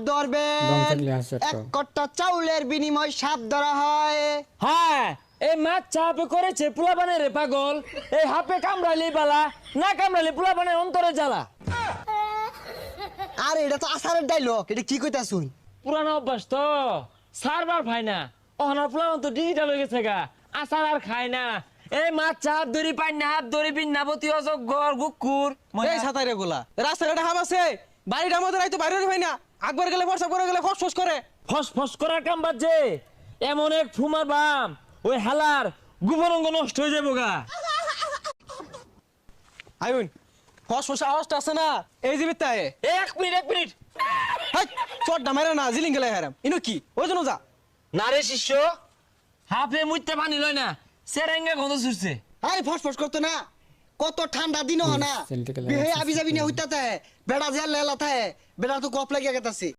ধরবেন এক কট্টা চাউলের বিনিময় সাপ ধরা হয়। হ্যাঁ, এই মাছ চাপে করেছে পোলাপানের রে পাগল। এই হাপে কামড়াইলে বালা, না কামড়াইলে পোলাপানের অন্তরে জ্বালা। আর এটা তো আসারের ডাইলগ, এটা কি কইতা শুন? পুরানো অভ্যাস তো, সারবার ভাই না। অহনার পোলাপান তো ডিজিটাল হয়ে গেছে গা, আসার আর খায় না। এই মাছ চাপ ধরি পাই না, হাত ধরি বিন্নাবতী অজগর গুকুর। এই ছাতাইরে গোলা রাস্তায় একটা হাম আছে, বাড়িটা আমাদের আইতো বাইরে হয় না, আকবার গেলে ফর্সা করে গেলে ফস করে ফস ফস করার কাম বাজছে। এমন এক ফুমার বাম, ওই হালার গুবরঙ্গ নষ্ট হয়ে যাবো গা। আইন ফস আওয়াজটা আছে না, এই যে বিত্তায় এক মিনিট। চটটা মেরে না জিলিং গেলে হারাম ইনো কি ওই জন্য যা না রে শিষ্য, হাফে মুইতে পানি লয় না, সেরেঙ্গা গন্ধ ছুটছে। আরে ফস করতো না, কত ঠান্ডা দিন হয় না, বিহে আবি যাবি না হইতা থাকে, বেড়া যে লেলা থাকে, বেড়া তো কপ লাগিয়া গেতাছে।